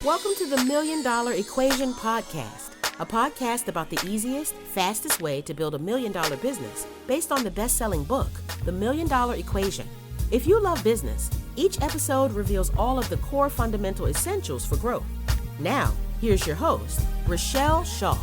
Welcome to the Million Dollar Equation Podcast, a podcast about the easiest, fastest way to build $1 million business based on the best-selling book, The $1 Million Equation. If you love business, each episode reveals all of the core fundamental essentials for growth. Now, here's your host, Richelle Shaw.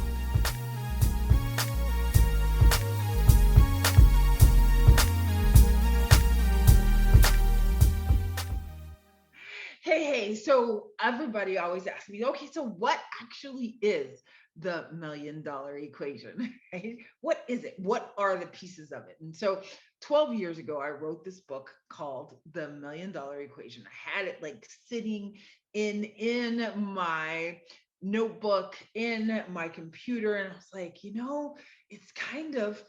Hey, so everybody always asks me, okay, so what actually is the $1 million equation, right? What is it? What are the pieces of it? And so 12 years ago, I wrote this book called The $1 Million Equation. I had it like sitting in my notebook, in my computer, and I was like, it's kind of,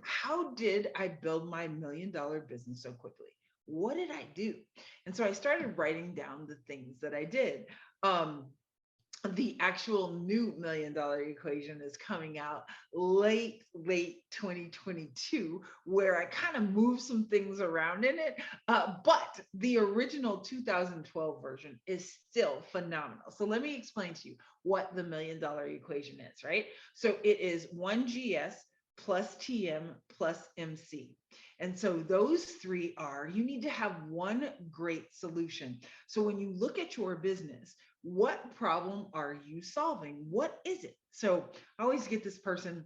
how did I build my $1 million business so quickly? What did I do? And so I started writing down the things that I did. The actual new $1 Million Equation is coming out late 2022, where I kind of moved some things around in it. But the original 2012 version is still phenomenal. So let me explain to you what the $1 Million Equation is, right? So it is 1GS plus TM plus MC. And so those three are, you need to have one great solution. So when you look at your business, what problem are you solving? What is it? So I always get this person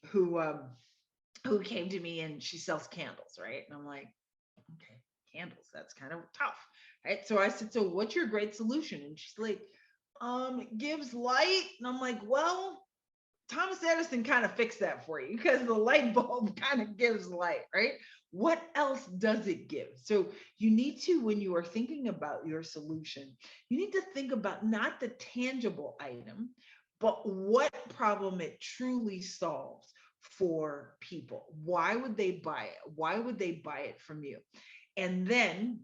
who came to me and she sells candles, right? And I'm like, okay, candles, that's kind of tough, right? So I said, so what's your great solution? And she's like, it gives light. And I'm like, well, Thomas Edison kind of fixed that for you because the light bulb kind of gives light, right? What else does it give? So you need to, when you are thinking about your solution, you need to think about not the tangible item, but what problem it truly solves for people. Why would they buy it? Why would they buy it from you? And then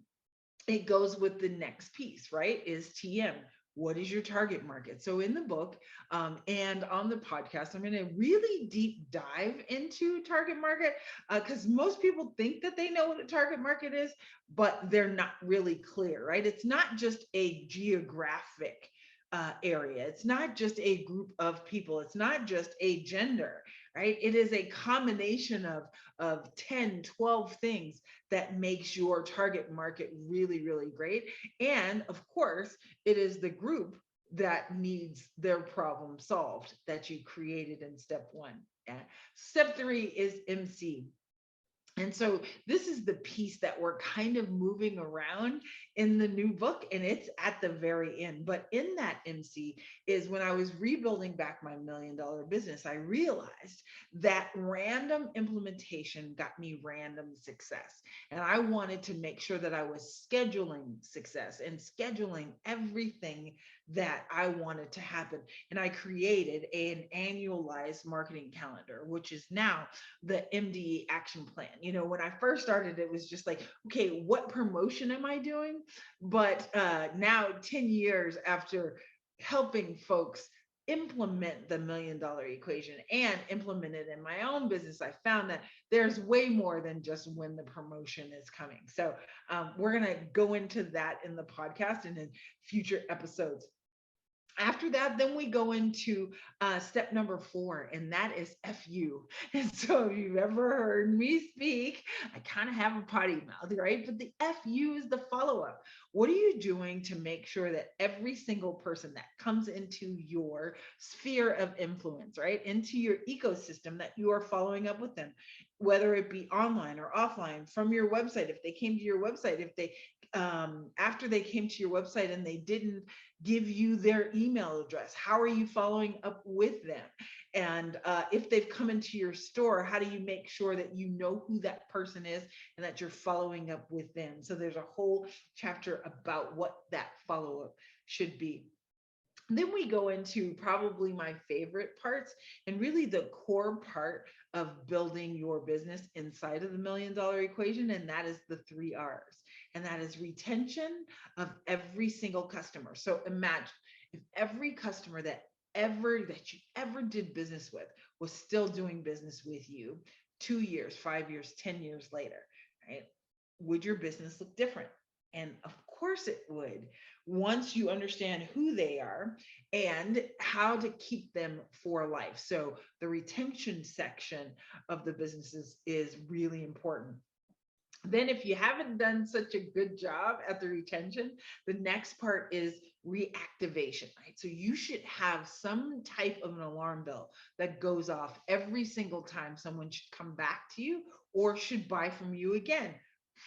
it goes with the next piece, right? Is TM. What is your target market? So in the book and on the podcast, I'm going to really deep dive into target market because most people think that they know what a target market is, but they're not really clear, right? It's not just a geographic area. It's not just a group of people. It's not just a gender, right? It is a combination of 10, 12 things that makes your target market really, really great. And of course, it is the group that needs their problem solved that you created in step one. Step three is MC. And so this is the piece that we're kind of moving around in the new book, and it's at the very end. But in that MC is when I was rebuilding back my $1 million business, I realized that random implementation got me random success. And I wanted to make sure that I was scheduling success and scheduling everything that I wanted to happen. And I created an annualized marketing calendar, which is now the MDE action plan. When I first started, it was just like, okay, what promotion am I doing? But now 10 years after helping folks implement the $1 Million Equation and implement it in my own business, I found that there's way more than just when the promotion is coming. So we're going to go into that in the podcast and in future episodes. After that, then we go into step number 4, and that is FU. And so if you've ever heard me speak, I kind of have a potty mouth, right? But the FU is the follow-up. What are you doing to make sure that every single person that comes into your sphere of influence, right, into your ecosystem, that you are following up with them, whether it be online or offline, from your website, if they came to your website, if they after they came to your website and they didn't give you their email address, how are you following up with them? And if they've come into your store, how do you make sure that you know who that person is and that you're following up with them? So there's a whole chapter about what that follow-up should be. Then we go into probably my favorite parts and really the core part of building your business inside of the $1 Million Equation, and that is the 3 R's. And that is retention of every single customer. So imagine if every customer that you ever did business with was still doing business with you 2 years, 5 years, 10 years later, right? Would your business look different? And of course it would. once you understand who they are and how to keep them for life. So the retention section of the businesses is really important. Then if you haven't done such a good job at the retention, the next part is reactivation, right? So you should have some type of an alarm bell that goes off every single time someone should come back to you or should buy from you again.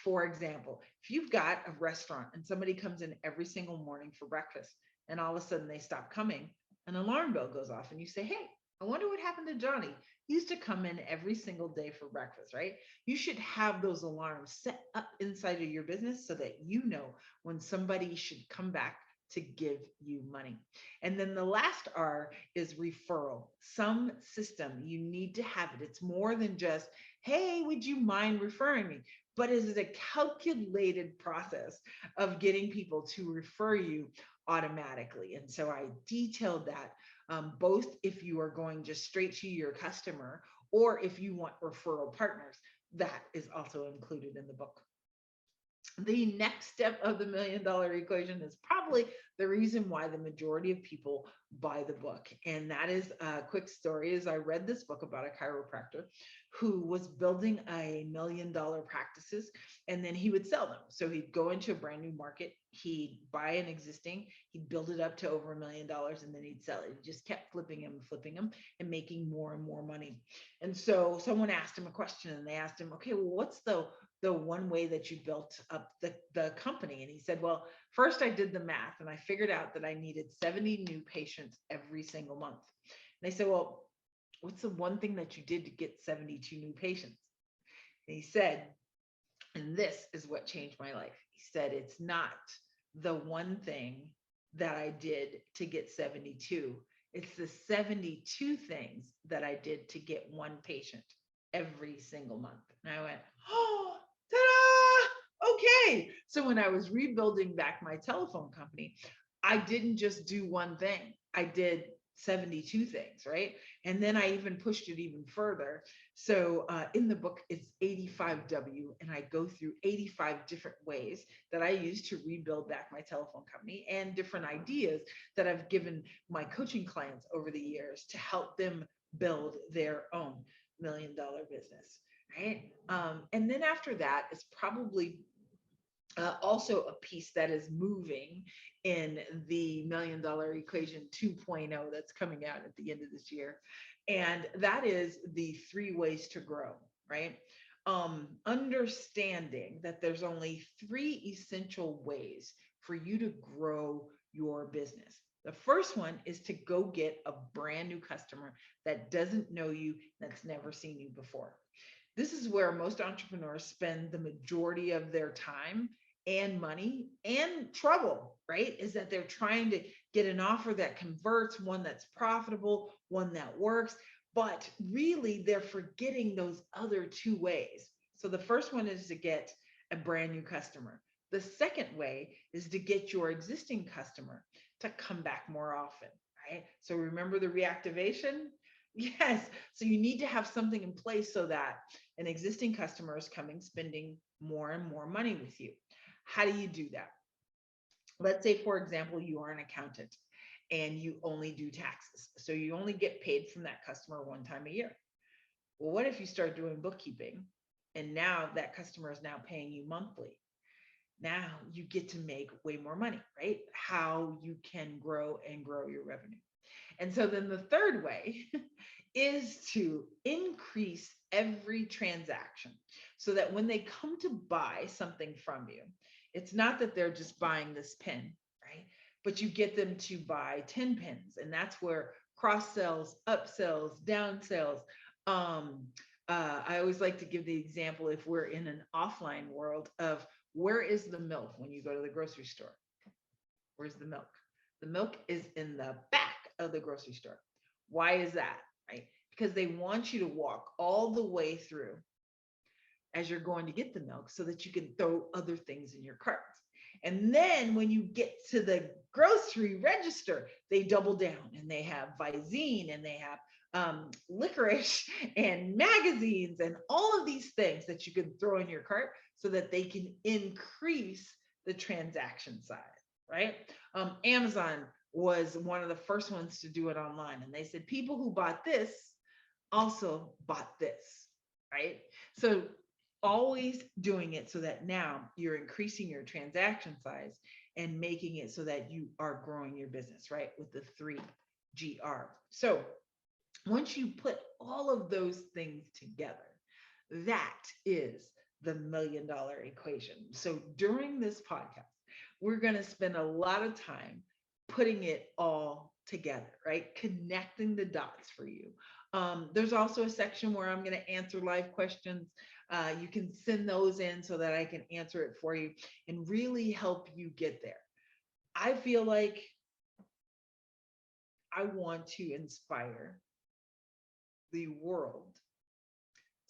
For example, if you've got a restaurant and somebody comes in every single morning for breakfast and all of a sudden they stop coming, an alarm bell goes off and you say, hey, I wonder what happened to Johnny. He used to come in every single day for breakfast, right? You should have those alarms set up inside of your business so that you know when somebody should come back to give you money. And then the last R is referral. Some system, you need to have it. It's more than just, hey, would you mind referring me? But it is a calculated process of getting people to refer you automatically. And so I detailed that both if you are going just straight to your customer or if you want referral partners, that is also included in the book. The next step of the $1 million equation is probably the reason why the majority of people buy the book. And that is a quick story is I read this book about a chiropractor who was building a $1 million practices and then he would sell them. So he'd go into a brand new market, he'd buy an existing, he'd build it up to over $1 million and then he'd sell it. He just kept flipping them and making more and more money. And so someone asked him a question and they asked him, okay, well, what's the one way that you built up the company? And he said, well, first I did the math and I figured out that I needed 70 new patients every single month. And they said, well, what's the one thing that you did to get 72 new patients? And he said, and this is what changed my life. He said, it's not the one thing that I did to get 72. It's the 72 things that I did to get one patient every single month. And I went, oh, ta-da! Okay. So when I was rebuilding back my telephone company, I didn't just do one thing. I did 72 things, right? And then I even pushed it even further. So in the book, it's 85W, and I go through 85 different ways that I use to rebuild back my telephone company and different ideas that I've given my coaching clients over the years to help them build their own $1 million business, right? And then after that is probably also a piece that is moving in the $1 million equation 2.0 that's coming out at the end of this year. And that is the 3 ways to grow, right? Understanding that there's only 3 essential ways for you to grow your business. The first one is to go get a brand new customer that doesn't know you, that's never seen you before. This is where most entrepreneurs spend the majority of their time and money and trouble, right? Is that they're trying to get an offer that converts, one that's profitable, one that works, but really they're forgetting those other 2 ways. So the first one is to get a brand new customer. The second way is to get your existing customer to come back more often, right? So remember the reactivation? Yes. So you need to have something in place so that an existing customer is coming, spending more and more money with you. How do you do that? Let's say, for example, you are an accountant and you only do taxes. So you only get paid from that customer one time a year. Well, what if you start doing bookkeeping and now that customer is now paying you monthly? Now you get to make way more money, right? How you can grow and grow your revenue. And so then the third way is to increase every transaction so that when they come to buy something from you, it's not that they're just buying this pen, right? But you get them to buy 10 pens. And that's where cross sells, upsells, down sells. I always like to give the example if we're in an offline world of where is the milk when you go to the grocery store? Where's the milk? The milk is in the back of the grocery store. Why is that? Right? Because they want you to walk all the way through as you're going to get the milk so that you can throw other things in your carts. And then when you get to the grocery register, they double down and they have Visine and they have licorice and magazines and all of these things that you can throw in your cart so that they can increase the transaction size, right? Amazon was one of the first ones to do it online. And they said people who bought this also bought this, right? So always doing it so that now you're increasing your transaction size and making it so that you are growing your business, right? With the 3GR. So once you put all of those things together, that is the $1 million equation. So during this podcast, we're going to spend a lot of time putting it all together, right? Connecting the dots for you. There's also a section where I'm going to answer live questions. You can send those in so that I can answer it for you and really help you get there. I feel like I want to inspire the world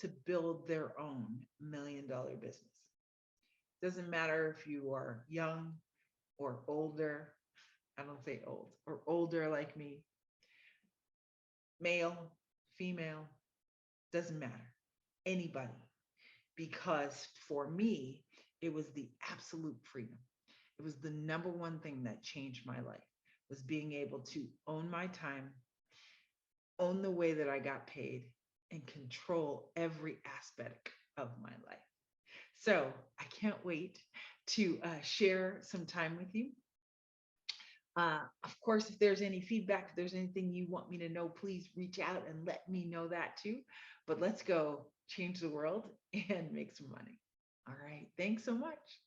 to build their own $1 million business. Doesn't matter if you are young or older. I don't say old, or older like me, male, female, doesn't matter. Anybody. Because for me, it was the absolute freedom. It was the number one thing that changed my life, was being able to own my time, own the way that I got paid, and control every aspect of my life. So I can't wait to share some time with you. Of course, if there's any feedback, if there's anything you want me to know, please reach out and let me know that too. But let's go change the world and make some money. All right. Thanks so much.